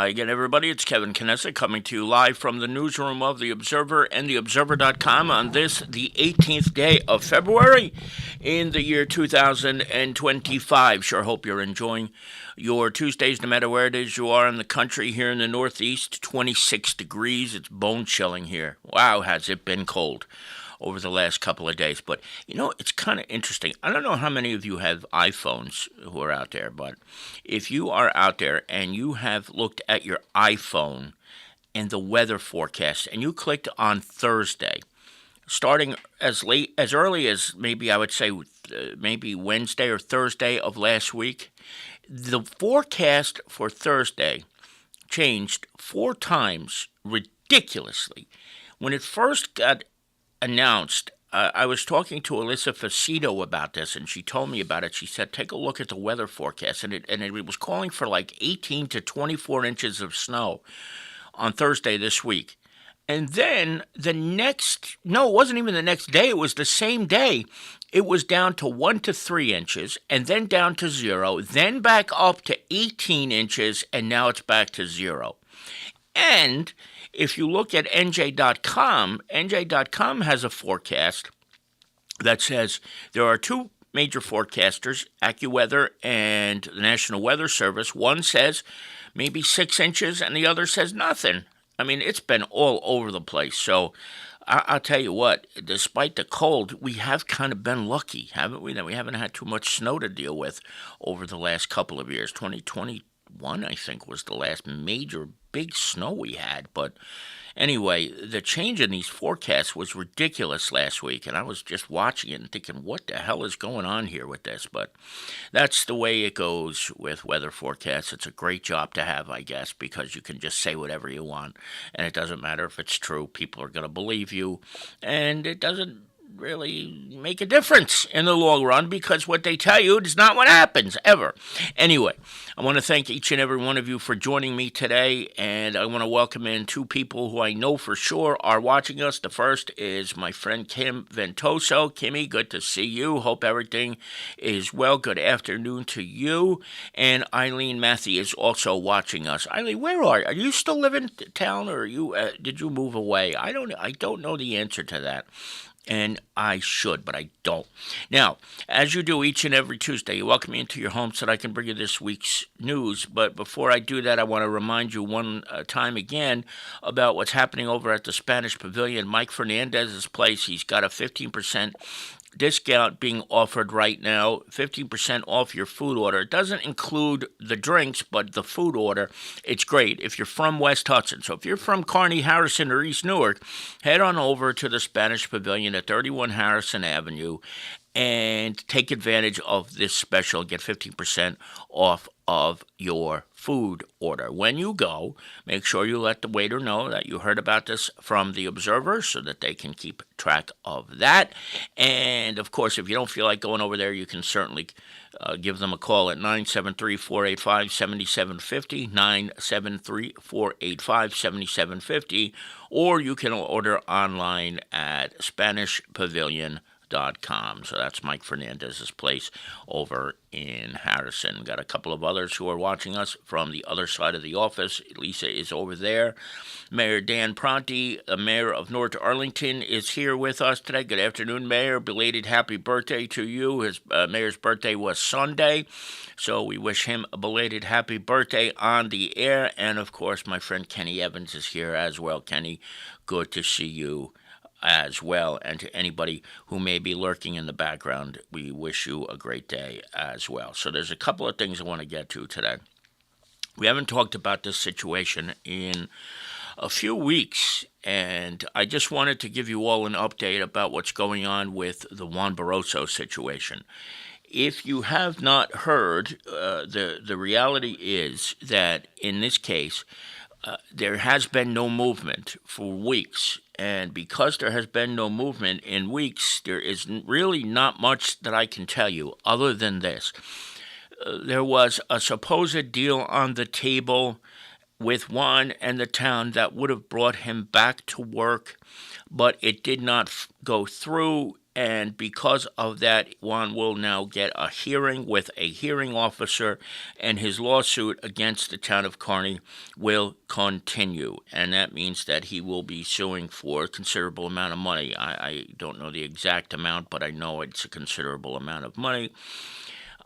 Hi again, everybody. It's Kevin Knesset coming to you live from the newsroom of The Observer and TheObserver.com on this, the 18th day of February in the year 2025. Sure hope you're enjoying your Tuesdays, no matter where it is you are in the country. Here in the Northeast, 26 degrees. It's bone chilling here. Wow, has it been cold over the last couple of days. But, it's kind of interesting. I don't know how many of you have iPhones who are out there, but if you are out there and you have looked at your iPhone and the weather forecast and you clicked on Thursday, starting as early as maybe I would say maybe Wednesday or Thursday of last week, the forecast for Thursday changed 4 times ridiculously. When it first got announced, I was talking to Alyssa Facito about this, and she told me about it. She said, take a look at the weather forecast, and it was calling for like 18 to 24 inches of snow on Thursday this week. And then it wasn't even the next day, it was the same day. It was down to 1 to 3 inches, and then down to 0, then back up to 18 inches, and now it's back to 0. And if you look at NJ.com has a forecast that says there are two major forecasters, AccuWeather and the National Weather Service. One says maybe 6 inches and the other says nothing. I mean, it's been all over the place. So I'll tell you what, despite the cold, we have kind of been lucky, haven't we? That we haven't had too much snow to deal with over the last couple of years. 2021, I think, was the last major big snow we had. But anyway, the change in these forecasts was ridiculous last week, and I was just watching it and thinking, what the hell is going on here with this? But that's the way it goes with weather forecasts. It's a great job to have, I guess, because you can just say whatever you want, and it doesn't matter if it's true. People are going to believe you, and it doesn't really make a difference in the long run because what they tell you is not what happens ever. Anyway, I want to thank each and every one of you for joining me today, and I want to welcome in 2 people who I know for sure are watching us. The first is my friend Kim Ventoso. Kimmy, good to see you. Hope everything is well. Good afternoon to you. And Eileen Matthew is also watching us. Eileen, where are you? Are you still living in town, or did you move away? I don't know the answer to that. And I should, but I don't. Now, as you do each and every Tuesday, you welcome me into your home so that I can bring you this week's news. But before I do that, I want to remind you one time again about what's happening over at the Spanish Pavilion. Mike Fernandez's place, he's got a 15% discount being offered right now, 15% off your food order. It doesn't include the drinks, but the food order, it's great if you're from West Hudson. So if you're from Kearny, Harrison, or East Newark, head on over to the Spanish Pavilion at 31 Harrison Avenue and take advantage of this special. Get 15% off of your food order. When you go, make sure you let the waiter know that you heard about this from The Observer so that they can keep track of that. And, of course, if you don't feel like going over there, you can certainly give them a call at 973-485-7750, 973-485-7750, or you can order online at SpanishPavilion.com. So that's Mike Fernandez's place over in Harrison. Got a couple of others who are watching us from the other side of the office. Lisa is over there. Mayor Dan Pronti, the mayor of North Arlington, is here with us today. Good afternoon, Mayor. Belated happy birthday to you. His mayor's birthday was Sunday, so we wish him a belated happy birthday on the air. And, of course, my friend Kenny Evans is here as well. Kenny, good to see you as well, and to anybody who may be lurking in the background, we wish you a great day as well. So there's a couple of things I want to get to today. We haven't talked about this situation in a few weeks, and I just wanted to give you all an update about what's going on with the Juan Barroso situation. If you have not heard, the reality is that in this case, there has been no movement for weeks. And because there has been no movement in weeks, there is really not much that I can tell you other than this. There was a supposed deal on the table with Juan and the town that would have brought him back to work, but it did not go through. And because of that, Juan will now get a hearing with a hearing officer, and his lawsuit against the town of Kearney will continue. And that means that he will be suing for a considerable amount of money. I don't know the exact amount, but I know it's a considerable amount of money.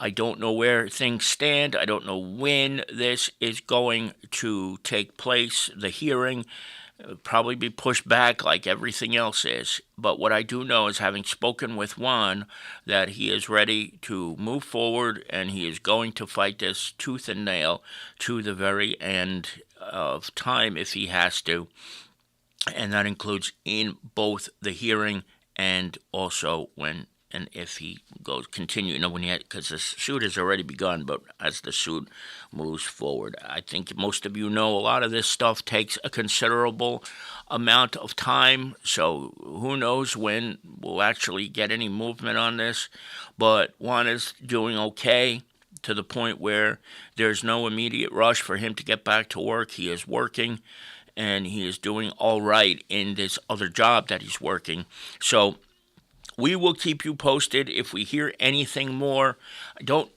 I don't know where things stand. I don't know when this is going to take place, the hearing. Probably be pushed back like everything else is. But what I do know is, having spoken with Juan, that he is ready to move forward and he is going to fight this tooth and nail to the very end of time if he has to. And that includes in both the hearing and also when and if he goes continue, because the suit has already begun, but as the suit moves forward, I think most of you know a lot of this stuff takes a considerable amount of time, so who knows when we'll actually get any movement on this, but Juan is doing okay to the point where there's no immediate rush for him to get back to work. He is working, and he is doing all right in this other job that he's working, so we will keep you posted if we hear anything more. I don't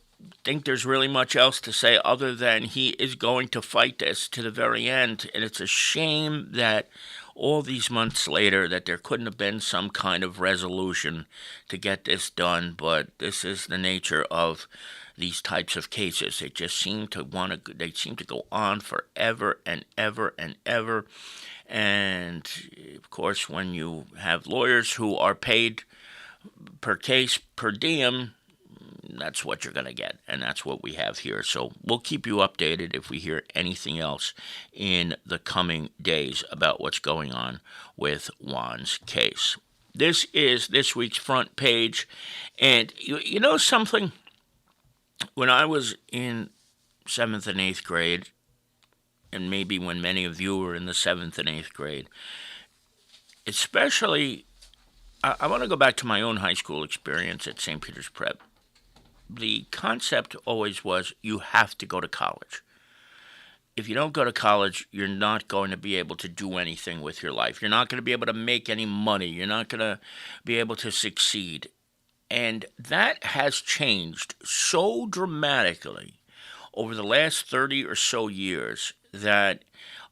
think there's really much else to say other than he is going to fight this to the very end. And it's a shame that all these months later that there couldn't have been some kind of resolution to get this done. But this is the nature of these types of cases. They just seem to they seem to go on forever and ever and ever. And of course, when you have lawyers who are paid per case, per diem, that's what you're going to get, and that's what we have here. So we'll keep you updated if we hear anything else in the coming days about what's going on with Juan's case. This is this week's front page, and you know something? When I was in 7th and 8th grade, and maybe when many of you were in the 7th and 8th grade, especially I want to go back to my own high school experience at St. Peter's Prep. The concept always was you have to go to college. If you don't go to college, you're not going to be able to do anything with your life. You're not going to be able to make any money. You're not going to be able to succeed. And that has changed so dramatically over the last 30 or so years that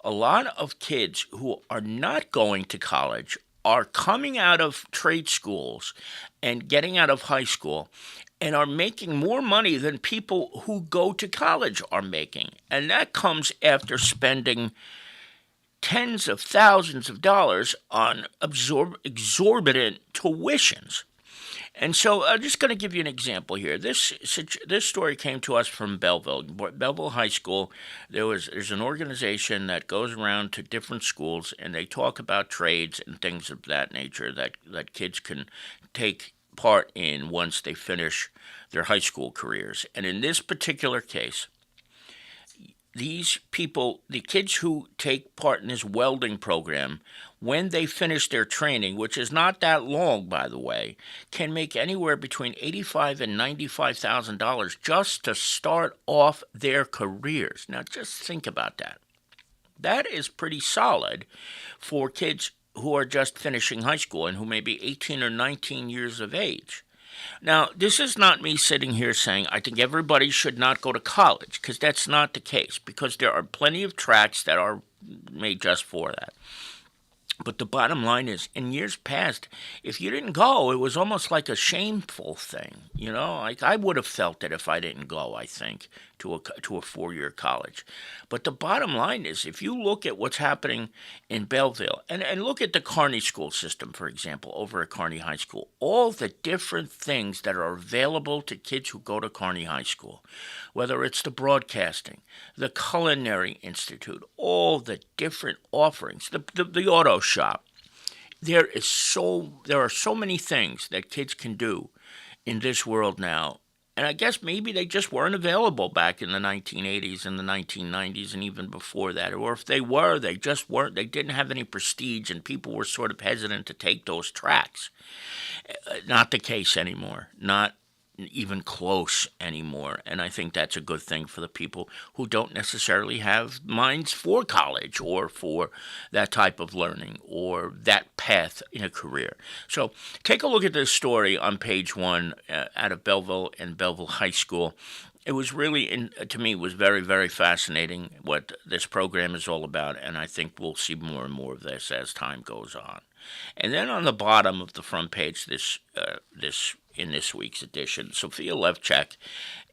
a lot of kids who are not going to college are coming out of trade schools and getting out of high school and are making more money than people who go to college are making. And that comes after spending tens of thousands of dollars on exorbitant tuitions. And so I'm just going to give you an example here. This story came to us from Belleville. Belleville High School, there's an organization that goes around to different schools, and they talk about trades and things of that nature that kids can take part in once they finish their high school careers. And in this particular case, these people, the kids who take part in this welding program, when they finish their training, which is not that long, by the way, can make anywhere between $85,000 and $95,000 just to start off their careers. Now, just think about that. That is pretty solid for kids who are just finishing high school and who may be 18 or 19 years of age. Now, this is not me sitting here saying I think everybody should not go to college, because that's not the case, because there are plenty of tracks that are made just for that. But the bottom line is, in years past, if you didn't go, it was almost like a shameful thing. You know, like I would have felt it if I didn't go, I think, to a four-year college. But the bottom line is, if you look at what's happening in Belleville, and look at the Kearney school system, for example, over at Kearney High School, all the different things that are available to kids who go to Kearney High School, whether it's the broadcasting, the Culinary Institute, all the different offerings, the auto shop. There are so many things that kids can do in this world now. And I guess maybe they just weren't available back in the 1980s and the 1990s and even before that. Or if they were, they just weren't. They didn't have any prestige, and people were sort of hesitant to take those tracks. Not the case anymore. Not even close anymore. And I think that's a good thing for the people who don't necessarily have minds for college or for that type of learning or that path in a career. So take a look at this story on page one out of Belleville and Belleville High School. It was really, to me, was very, very fascinating what this program is all about, and I think we'll see more and more of this as time goes on. And then on the bottom of the front page, in this week's edition, Sophia Levchak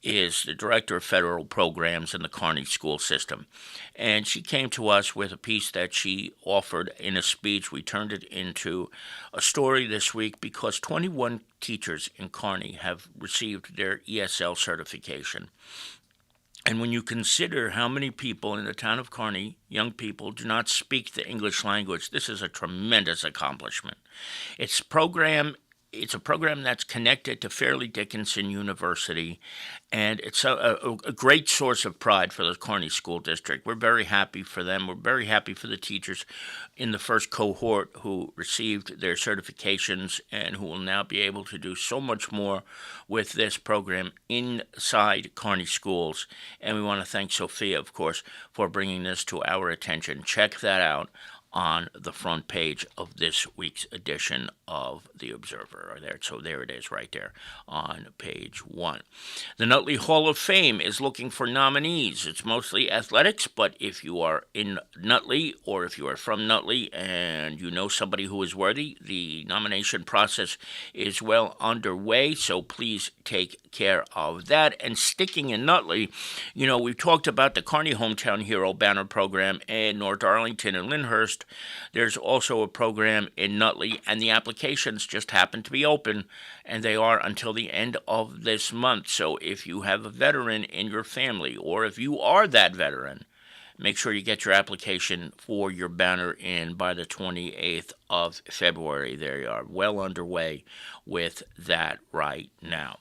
is the Director of Federal Programs in the Kearney School System. And she came to us with a piece that she offered in a speech. We turned it into a story this week because 21 teachers in Kearney have received their ESL certification. And when you consider how many people in the town of Kearney, young people, do not speak the English language, this is a tremendous accomplishment. It's a program that's connected to Fairleigh Dickinson University, and it's a great source of pride for the Kearney School District. We're very happy for them. We're very happy for the teachers in the first cohort who received their certifications and who will now be able to do so much more with this program inside Kearney schools. And we want to thank Sophia, of course, for bringing this to our attention. Check that out on the front page of this week's edition of The Observer. So there it is right there on page one. The Nutley Hall of Fame is looking for nominees. It's mostly athletics, but if you are in Nutley or if you are from Nutley and you know somebody who is worthy, the nomination process is well underway, so please take care of that. And sticking in Nutley, we've talked about the Kearney Hometown Hero Banner Program in North Arlington and Lyndhurst. There's also a program in Nutley, and the applications just happen to be open, and they are until the end of this month. So if you have a veteran in your family, or if you are that veteran, make sure you get your application for your banner in by the 28th of February. They are well underway with that right now.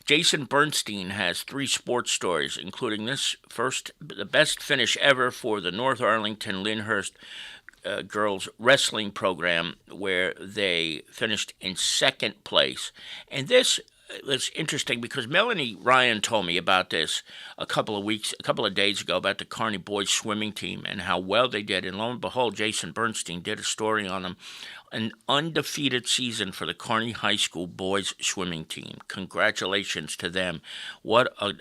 Jason Bernstein has 3 sports stories, including this first, the best finish ever for the North Arlington Lyndhurst girls wrestling program, where they finished in second place. And this was interesting because Melanie Ryan told me about this a couple of days ago, about the Kearney boys swimming team and how well they did. And lo and behold, Jason Bernstein did a story on them. An undefeated season for the Kearney High School boys swimming team. Congratulations to them. What a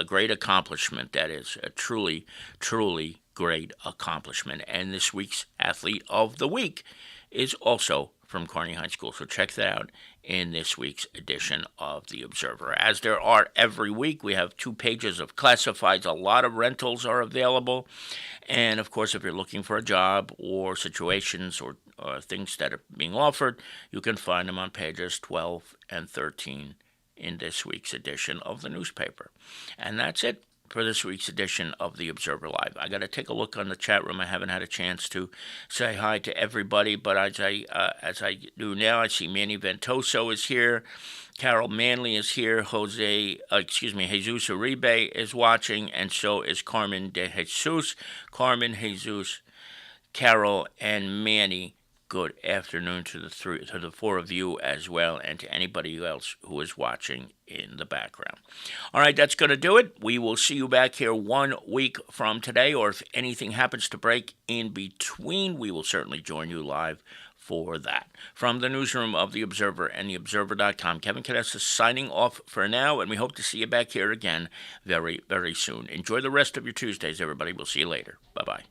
great accomplishment that is. A truly, truly great accomplishment. And this week's Athlete of the Week is also from Kearney High School. So check that out in this week's edition of The Observer. As there are every week, we have 2 pages of classifieds. A lot of rentals are available. And, of course, if you're looking for a job or situations or things that are being offered, you can find them on pages 12 and 13 in this week's edition of the newspaper. And that's it for this week's edition of The Observer Live. I got to take a look on the chat room. I haven't had a chance to say hi to everybody, but as I do now, I see Manny Ventoso is here, Carol Manley is here, Jesus Uribe is watching, and so is Carmen de Jesus. Carmen, Jesus, Carol, and Manny, good afternoon to the 4 of you as well, and to anybody else who is watching in the background. All right, that's going to do it. We will see you back here 1 week from today, or if anything happens to break in between, we will certainly join you live for that. From the newsroom of The Observer and TheObserver.com, Kevin Canessa signing off for now, and we hope to see you back here again very, very soon. Enjoy the rest of your Tuesdays, everybody. We'll see you later. Bye-bye.